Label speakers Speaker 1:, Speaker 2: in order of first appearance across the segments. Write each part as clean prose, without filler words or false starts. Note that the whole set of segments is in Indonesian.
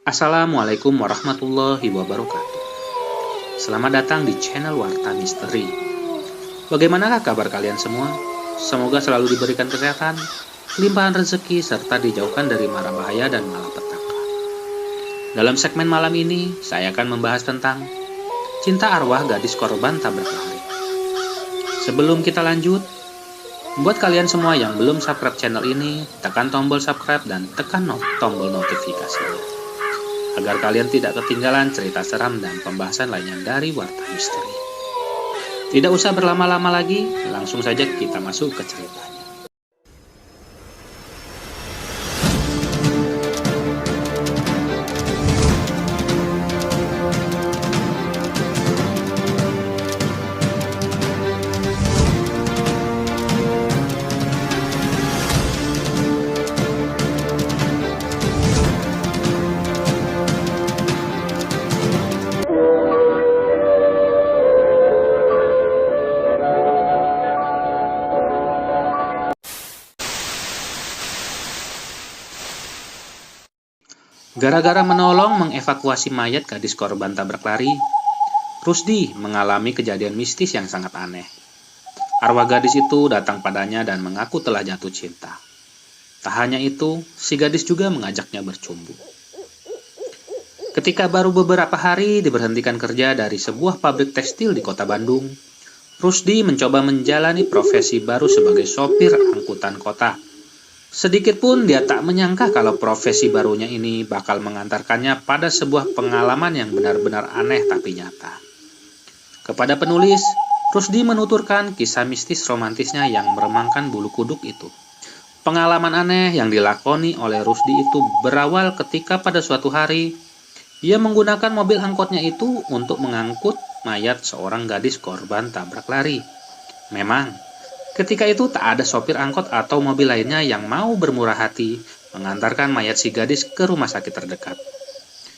Speaker 1: Assalamualaikum warahmatullahi wabarakatuh. Selamat datang di channel Warta Misteri. Bagaimanakah kabar kalian semua? Semoga selalu diberikan kesehatan, limpahan rezeki, serta dijauhkan dari mara bahaya dan malapetaka. Dalam segmen malam ini, saya akan membahas tentang cinta arwah gadis korban tabrak lari. Sebelum kita lanjut, buat kalian semua yang belum subscribe channel ini, tekan tombol subscribe dan tekan tombol notifikasinya, agar kalian tidak ketinggalan cerita seram dan pembahasan lainnya dari Warta Misteri. Tidak usah berlama-lama lagi, langsung saja kita masuk ke ceritanya. Gara-gara menolong mengevakuasi mayat gadis korban tabrak lari, Rusdi mengalami kejadian mistis yang sangat aneh. Arwah gadis itu datang padanya dan mengaku telah jatuh cinta. Tak hanya itu, si gadis juga mengajaknya bercumbu. Ketika baru beberapa hari diberhentikan kerja dari sebuah pabrik tekstil di kota Bandung, Rusdi mencoba menjalani profesi baru sebagai sopir angkutan kota. Sedikit pun dia tak menyangka kalau profesi barunya ini bakal mengantarkannya pada sebuah pengalaman yang benar-benar aneh tapi nyata. Kepada penulis, Rusdi menuturkan kisah mistis romantisnya yang meremangkan bulu kuduk itu. Pengalaman aneh yang dilakoni oleh Rusdi itu berawal ketika pada suatu hari, ia menggunakan mobil angkotnya itu untuk mengangkut mayat seorang gadis korban tabrak lari. Memang, ketika itu tak ada sopir angkot atau mobil lainnya yang mau bermurah hati mengantarkan mayat si gadis ke rumah sakit terdekat.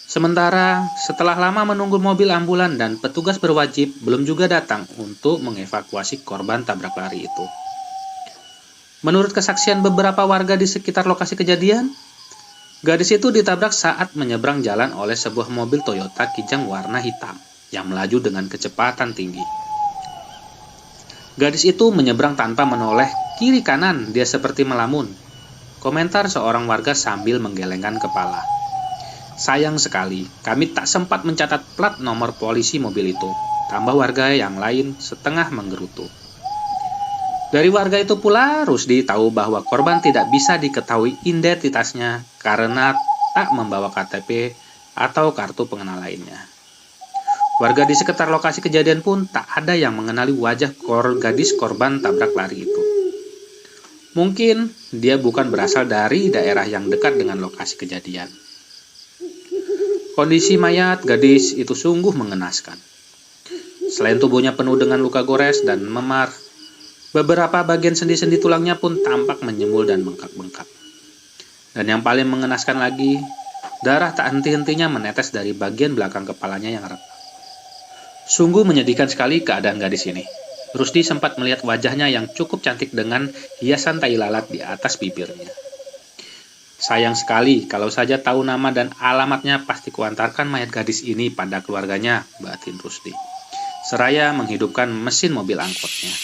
Speaker 1: Sementara, setelah lama menunggu mobil ambulan dan petugas berwajib belum juga datang untuk mengevakuasi korban tabrak lari itu. Menurut kesaksian beberapa warga di sekitar lokasi kejadian, gadis itu ditabrak saat menyeberang jalan oleh sebuah mobil Toyota Kijang warna hitam yang melaju dengan kecepatan tinggi. Gadis itu menyeberang tanpa menoleh kiri kanan, dia seperti melamun. Komentar seorang warga sambil menggelengkan kepala. Sayang sekali, kami tak sempat mencatat plat nomor polisi mobil itu, tambah warga yang lain setengah menggerutu. Dari warga itu pula, Rusdi tahu bahwa korban tidak bisa diketahui identitasnya karena tak membawa KTP atau kartu pengenal lainnya. Warga di sekitar lokasi kejadian pun tak ada yang mengenali wajah gadis korban tabrak lari itu. Mungkin dia bukan berasal dari daerah yang dekat dengan lokasi kejadian. Kondisi mayat gadis itu sungguh mengenaskan. Selain tubuhnya penuh dengan luka gores dan memar, beberapa bagian sendi-sendi tulangnya pun tampak menyembul dan bengkak-bengkak. Dan yang paling mengenaskan lagi, darah tak henti-hentinya menetes dari bagian belakang kepalanya yang retak. Sungguh menyedihkan sekali keadaan gadis ini. Rusdi sempat melihat wajahnya yang cukup cantik dengan hiasan tai lalat di atas bibirnya. Sayang sekali, kalau saja tahu nama dan alamatnya pasti kuantarkan mayat gadis ini pada keluarganya, batin Rusdi. Seraya menghidupkan mesin mobil angkotnya.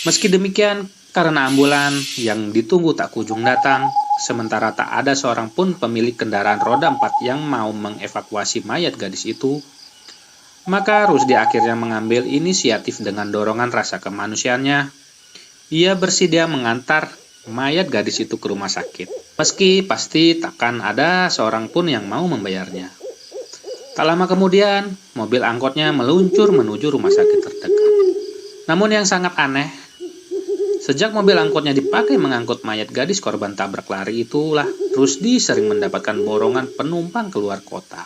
Speaker 1: Meski demikian, karena ambulan yang ditunggu tak kunjung datang, sementara tak ada seorang pun pemilik kendaraan roda 4 yang mau mengevakuasi mayat gadis itu, maka Rusdi akhirnya mengambil inisiatif dengan dorongan rasa kemanusiaannya. Ia bersedia mengantar mayat gadis itu ke rumah sakit, meski pasti takkan ada seorang pun yang mau membayarnya. Tak lama kemudian, mobil angkotnya meluncur menuju rumah sakit terdekat. Namun yang sangat aneh, sejak mobil angkotnya dipakai mengangkut mayat gadis korban tabrak lari itulah, Rusdi sering mendapatkan borongan penumpang keluar kota.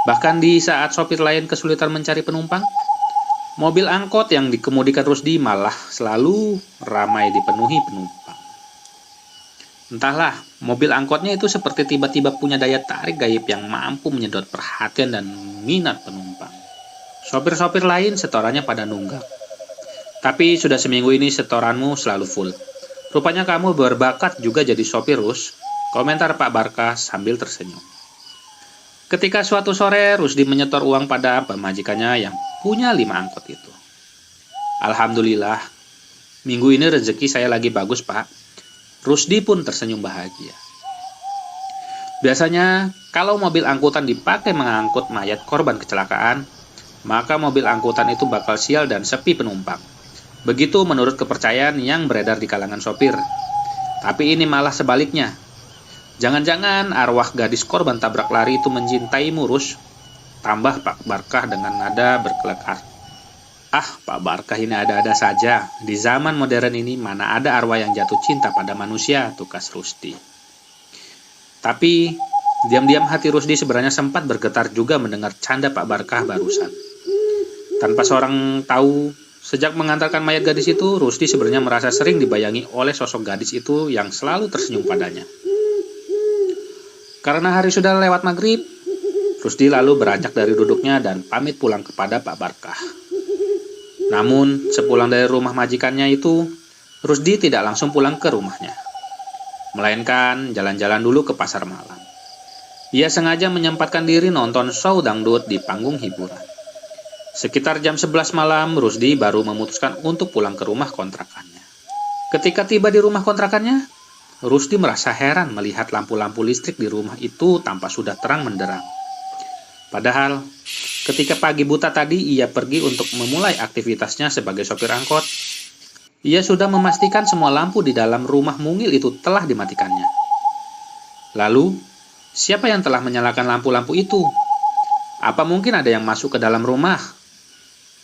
Speaker 1: Bahkan di saat sopir lain kesulitan mencari penumpang, mobil angkot yang dikemudikan Rusdi malah selalu ramai dipenuhi penumpang. Entahlah, mobil angkotnya itu seperti tiba-tiba punya daya tarik gaib yang mampu menyedot perhatian dan minat penumpang. Sopir-sopir lain setorannya pada nunggak. Tapi sudah seminggu ini setoranmu selalu full. Rupanya kamu berbakat juga jadi sopir, Rus. komentar Pak Barkah sambil tersenyum. Ketika suatu sore Rusdi menyetor uang pada pemajikannya yang punya 5 angkot itu. Alhamdulillah, minggu ini rezeki saya lagi bagus, Pak. Rusdi pun tersenyum bahagia. Biasanya, kalau mobil angkutan dipakai mengangkut mayat korban kecelakaan, maka mobil angkutan itu bakal sial dan sepi penumpang. Begitu menurut kepercayaan yang beredar di kalangan sopir. Tapi ini malah sebaliknya. Jangan-jangan arwah gadis korban tabrak lari itu mencintaimu, Rus? Tambah Pak Barkah dengan nada berkelekar. Ah, Pak Barkah ini ada-ada saja. Di zaman modern ini mana ada arwah yang jatuh cinta pada manusia, tukas Rusdi. Tapi, diam-diam hati Rusdi sebenarnya sempat bergetar juga mendengar canda Pak Barkah barusan. Tanpa seorang tahu, sejak mengantarkan mayat gadis itu, Rusdi sebenarnya merasa sering dibayangi oleh sosok gadis itu yang selalu tersenyum padanya. Karena hari sudah lewat maghrib, Rusdi lalu beranjak dari duduknya dan pamit pulang kepada Pak Barkah. Namun, sepulang dari rumah majikannya itu, Rusdi tidak langsung pulang ke rumahnya, melainkan jalan-jalan dulu ke pasar malam. Ia sengaja menyempatkan diri nonton show dangdut di panggung hiburan. Sekitar jam 11 malam, Rusdi baru memutuskan untuk pulang ke rumah kontrakannya. Ketika tiba di rumah kontrakannya, Rusdi merasa heran melihat lampu-lampu listrik di rumah itu tampak sudah terang menderang. Padahal, ketika pagi buta tadi ia pergi untuk memulai aktivitasnya sebagai sopir angkot, ia sudah memastikan semua lampu di dalam rumah mungil itu telah dimatikannya. Lalu, siapa yang telah menyalakan lampu-lampu itu? Apa mungkin ada yang masuk ke dalam rumah?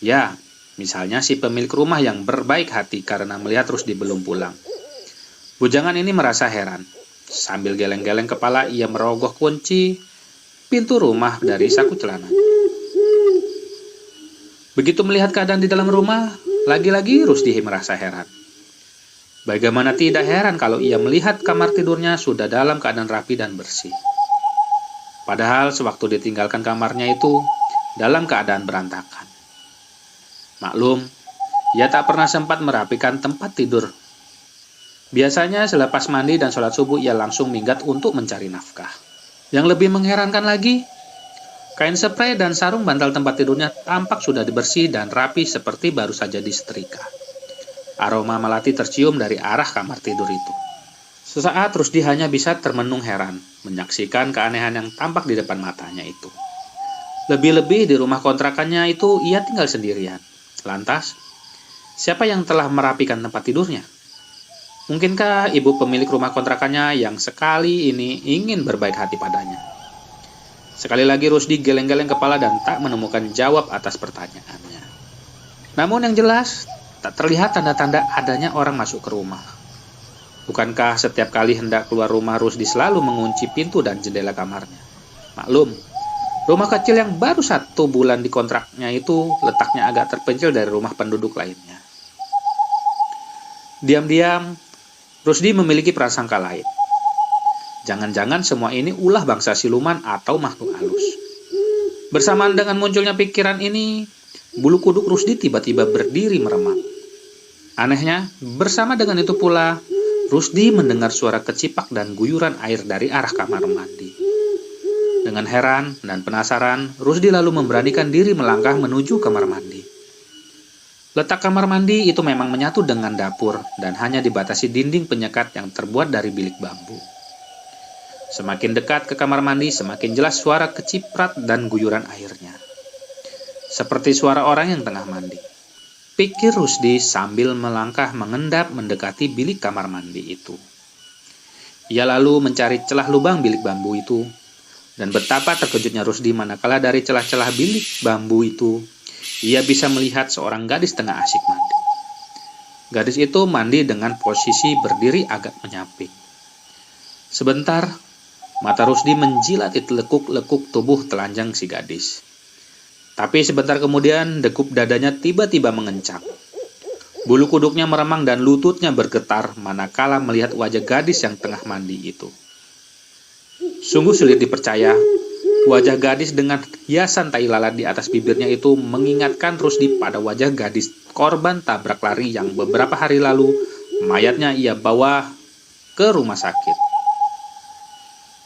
Speaker 1: Ya, misalnya si pemilik rumah yang berbaik hati karena melihat Rusdi belum pulang. Bujangan ini merasa heran. Sambil geleng-geleng kepala, ia merogoh kunci pintu rumah dari saku celana. Begitu melihat keadaan di dalam rumah, lagi-lagi Rusdi merasa heran. Bagaimana tidak heran kalau ia melihat kamar tidurnya sudah dalam keadaan rapi dan bersih. Padahal sewaktu ditinggalkan kamarnya itu dalam keadaan berantakan. Maklum, ia tak pernah sempat merapikan tempat tidur. Biasanya selepas mandi dan sholat subuh ia langsung minggat untuk mencari nafkah. Yang lebih mengherankan lagi, kain spray dan sarung bantal tempat tidurnya tampak sudah dibersih dan rapi seperti baru saja disetrika. Aroma melati tercium dari arah kamar tidur itu. Sesaat Rusdi hanya bisa termenung heran menyaksikan keanehan yang tampak di depan matanya itu. Lebih-lebih di rumah kontrakannya itu ia tinggal sendirian. Lantas, siapa yang telah merapikan tempat tidurnya? Mungkinkah ibu pemilik rumah kontrakannya yang sekali ini ingin berbaik hati padanya? Sekali lagi Rusdi geleng-geleng kepala dan tak menemukan jawab atas pertanyaannya. Namun yang jelas, tak terlihat tanda-tanda adanya orang masuk ke rumah. Bukankah setiap kali hendak keluar rumah Rusdi selalu mengunci pintu dan jendela kamarnya? Maklum, rumah kecil yang baru 1 bulan dikontraknya itu letaknya agak terpencil dari rumah penduduk lainnya. Diam-diam, Rusdi memiliki prasangka lain. Jangan-jangan semua ini ulah bangsa siluman atau makhluk halus. Bersamaan dengan munculnya pikiran ini, bulu kuduk Rusdi tiba-tiba berdiri meremang. Anehnya, bersama dengan itu pula, Rusdi mendengar suara kecipak dan guyuran air dari arah kamar mandi. Dengan heran dan penasaran, Rusdi lalu memberanikan diri melangkah menuju kamar mandi. Letak kamar mandi itu memang menyatu dengan dapur dan hanya dibatasi dinding penyekat yang terbuat dari bilik bambu. Semakin dekat ke kamar mandi, semakin jelas suara keciprat dan guyuran airnya. Seperti suara orang yang tengah mandi. Pikir Rusdi sambil melangkah mengendap mendekati bilik kamar mandi itu. Ia lalu mencari celah lubang bilik bambu itu, dan betapa terkejutnya Rusdi manakala dari celah-celah bilik bambu itu, ia bisa melihat seorang gadis tengah asyik mandi. Gadis itu mandi dengan posisi berdiri agak menyamping. Sebentar, mata Rusdi menjilati lekuk-lekuk tubuh telanjang si gadis. Tapi sebentar kemudian, degup dadanya tiba-tiba mengencang. Bulu kuduknya meremang dan lututnya bergetar manakala melihat wajah gadis yang tengah mandi itu. Sungguh sulit dipercaya, wajah gadis dengan hiasan tai lalat di atas bibirnya itu mengingatkan Rusdi pada wajah gadis korban tabrak lari yang beberapa hari lalu mayatnya ia bawa ke rumah sakit.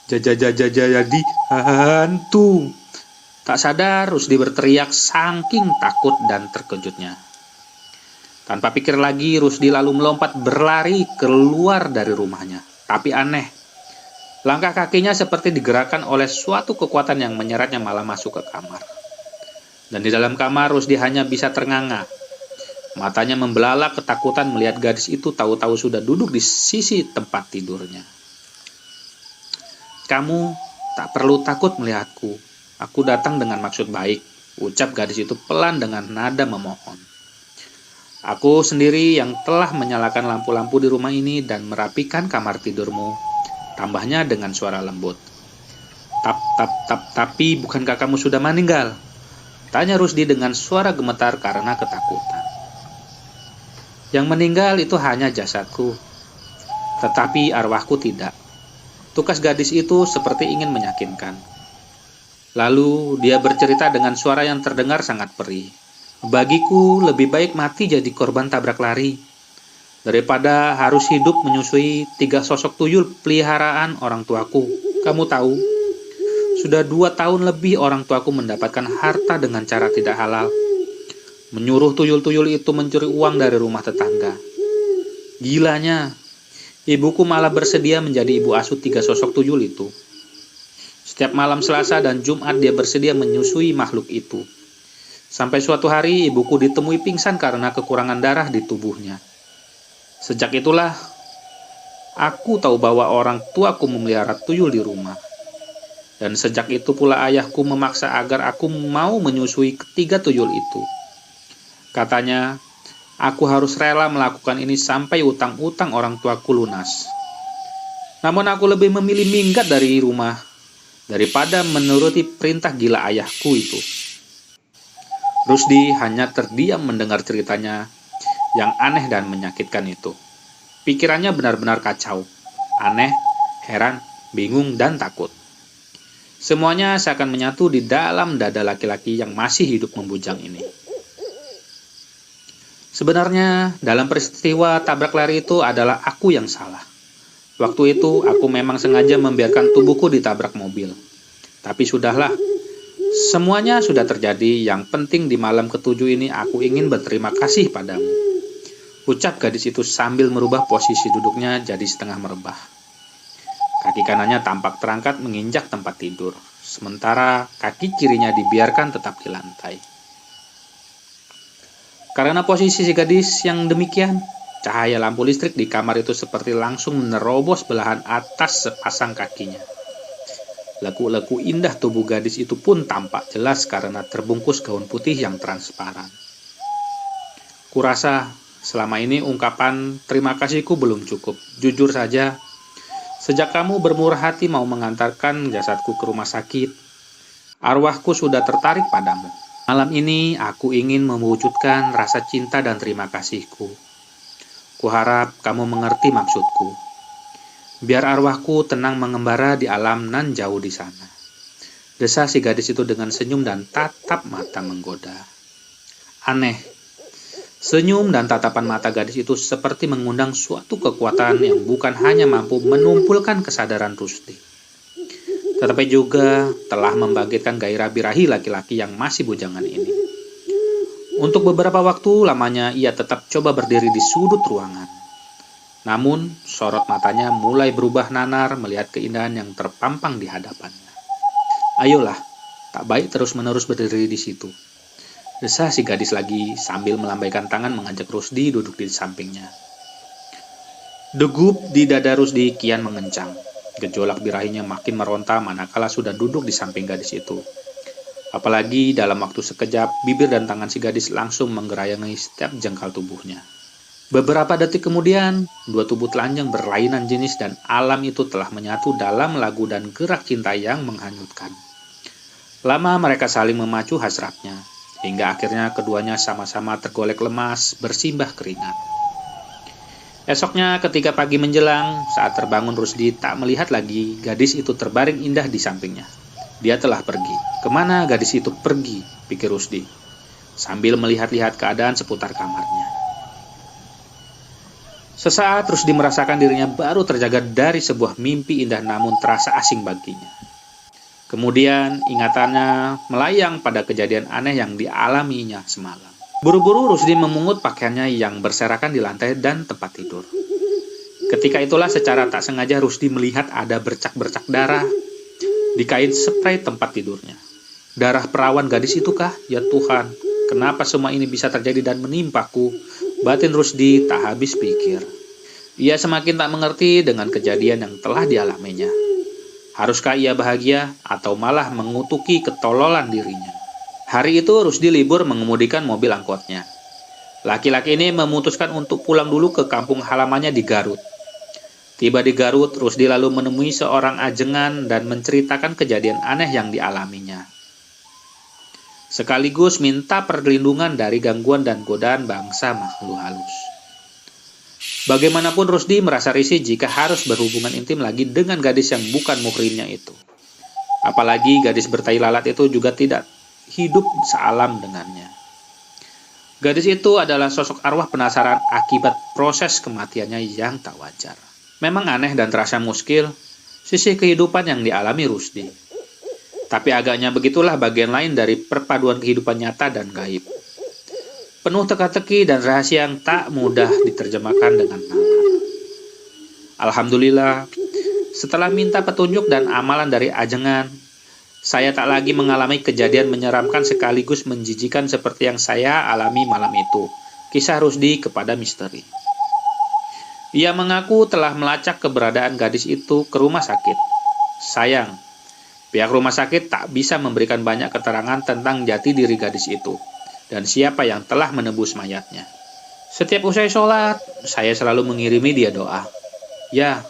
Speaker 1: Jadi hantu. Tak sadar Rusdi berteriak saking takut dan terkejutnya. Tanpa pikir lagi, Rusdi lalu melompat berlari keluar dari rumahnya. Tapi aneh, langkah kakinya seperti digerakkan oleh suatu kekuatan yang menyeretnya malah masuk ke kamar. Dan di dalam kamar, Rusdi hanya bisa ternganga. Matanya membelalak ketakutan melihat gadis itu tahu-tahu sudah duduk di sisi tempat tidurnya. "Kamu tak perlu takut melihatku. Aku datang dengan maksud baik," ucap gadis itu pelan dengan nada memohon. "Aku sendiri yang telah menyalakan lampu-lampu di rumah ini dan merapikan kamar tidurmu," tambahnya dengan suara lembut. Tapi bukankah kamu sudah meninggal?" tanya Rusdi dengan suara gemetar karena ketakutan. "Yang meninggal itu hanya jasadku, tetapi arwahku tidak," tukas gadis itu seperti ingin meyakinkan. Lalu dia bercerita dengan suara yang terdengar sangat perih. "Bagiku lebih baik mati jadi korban tabrak lari daripada harus hidup menyusui 3 sosok tuyul peliharaan orang tuaku. Kamu tahu, sudah 2 tahun lebih orang tuaku mendapatkan harta dengan cara tidak halal. Menyuruh tuyul-tuyul itu mencuri uang dari rumah tetangga. Gilanya, ibuku malah bersedia menjadi ibu asuh 3 sosok tuyul itu. Setiap malam Selasa dan Jumat dia bersedia menyusui makhluk itu. Sampai suatu hari ibuku ditemui pingsan karena kekurangan darah di tubuhnya. Sejak itulah aku tahu bahwa orang tuaku memelihara tuyul di rumah. Dan sejak itu pula ayahku memaksa agar aku mau menyusui ketiga tuyul itu. Katanya, aku harus rela melakukan ini sampai utang-utang orang tuaku lunas. Namun aku lebih memilih minggat dari rumah daripada menuruti perintah gila ayahku itu." Rusdi hanya terdiam mendengar ceritanya yang aneh dan menyakitkan itu. Pikirannya benar-benar kacau, aneh, heran, bingung, dan takut. Semuanya seakan menyatu di dalam dada laki-laki yang masih hidup membujang ini. Sebenarnya, dalam peristiwa tabrak lari itu adalah aku yang salah. Waktu itu, aku memang sengaja membiarkan tubuhku ditabrak mobil. Tapi sudahlah, semuanya sudah terjadi. Yang penting di malam ke-7 ini aku ingin berterima kasih padamu, ucap gadis itu sambil merubah posisi duduknya jadi setengah merebah. Kaki kanannya tampak terangkat menginjak tempat tidur, sementara kaki kirinya dibiarkan tetap di lantai. Karena posisi si gadis yang demikian, cahaya lampu listrik di kamar itu seperti langsung menerobos belahan atas sepasang kakinya. Leku-leku indah tubuh gadis itu pun tampak jelas karena terbungkus gaun putih yang transparan. Kurasa selama ini ungkapan terima kasihku belum cukup. Jujur saja, sejak kamu bermurah hati mau mengantarkan jasadku ke rumah sakit, arwahku sudah tertarik padamu. Malam ini aku ingin mewujudkan rasa cinta dan terima kasihku. Kuharap kamu mengerti maksudku. Biar arwahku tenang mengembara di alam nan jauh di sana. Desa si gadis itu dengan senyum dan tatap mata menggoda. Aneh, senyum dan tatapan mata gadis itu seperti mengundang suatu kekuatan yang bukan hanya mampu menumpulkan kesadaran Rusdi, tetapi juga telah membangkitkan gairah birahi laki-laki yang masih bujangan ini. Untuk beberapa waktu lamanya ia tetap coba berdiri di sudut ruangan. Namun, sorot matanya mulai berubah nanar melihat keindahan yang terpampang di hadapannya. Ayolah, tak baik terus-menerus berdiri di situ, desah si gadis lagi sambil melambaikan tangan mengajak Rusdi duduk di sampingnya. Degup di dada Rusdi kian mengencang. Gejolak birahinya makin meronta manakala sudah duduk di samping gadis itu. Apalagi dalam waktu sekejap, bibir dan tangan si gadis langsung menggerayangi setiap jengkal tubuhnya. Beberapa detik kemudian, dua tubuh telanjang berlainan jenis dan alam itu telah menyatu dalam lagu dan gerak cinta yang menghanyutkan. Lama mereka saling memacu hasratnya, hingga akhirnya keduanya sama-sama tergolek lemas, bersimbah keringat. Esoknya ketika pagi menjelang, saat terbangun Rusdi tak melihat lagi gadis itu terbaring indah di sampingnya. Dia telah pergi. Kemana gadis itu pergi, pikir Rusdi, sambil melihat-lihat keadaan seputar kamarnya. Sesaat Rusdi merasakan dirinya baru terjaga dari sebuah mimpi indah namun terasa asing baginya. Kemudian ingatannya melayang pada kejadian aneh yang dialaminya semalam. Buru-buru Rusdi memungut pakaiannya yang berserakan di lantai dan tempat tidur. Ketika itulah secara tak sengaja Rusdi melihat ada bercak-bercak darah di kain spray tempat tidurnya. Darah perawan gadis itukah? Ya Tuhan, kenapa semua ini bisa terjadi dan menimpaku? Batin Rusdi tak habis pikir. Ia semakin tak mengerti dengan kejadian yang telah dialaminya. Haruskah ia bahagia atau malah mengutuki ketololan dirinya? Hari itu Rusdi libur mengemudikan mobil angkotnya. Laki-laki ini memutuskan untuk pulang dulu ke kampung halamannya di Garut. Tiba di Garut, Rusdi lalu menemui seorang ajengan dan menceritakan kejadian aneh yang dialaminya. Sekaligus minta perlindungan dari gangguan dan godaan bangsa makhluk halus. Bagaimanapun Rusdi merasa risih jika harus berhubungan intim lagi dengan gadis yang bukan muhrimnya itu. Apalagi gadis bertai lalat itu juga tidak hidup sealam dengannya. Gadis itu adalah sosok arwah penasaran akibat proses kematiannya yang tak wajar. Memang aneh dan terasa muskil sisi kehidupan yang dialami Rusdi. Tapi agaknya begitulah bagian lain dari perpaduan kehidupan nyata dan gaib. Penuh teka-teki dan rahasia yang tak mudah diterjemahkan dengan nalar. Alhamdulillah, setelah minta petunjuk dan amalan dari ajengan, saya tak lagi mengalami kejadian menyeramkan sekaligus menjijikan seperti yang saya alami malam itu. Kisah Rusdi kepada misteri. Ia mengaku telah melacak keberadaan gadis itu ke rumah sakit. Sayang, pihak rumah sakit tak bisa memberikan banyak keterangan tentang jati diri gadis itu dan siapa yang telah menebus mayatnya. Setiap usai sholat, saya selalu mengirimi dia doa. Ya,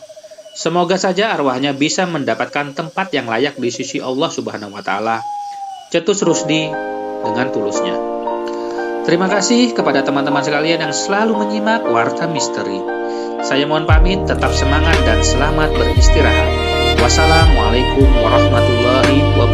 Speaker 1: semoga saja arwahnya bisa mendapatkan tempat yang layak di sisi Allah Subhanahu wa Ta'ala. Cetus Rusdi dengan tulusnya. Terima kasih kepada teman-teman sekalian yang selalu menyimak Warta Misteri. Saya mohon pamit, tetap semangat dan selamat beristirahat. Wassalamualaikum warahmatullahi wabarakatuh.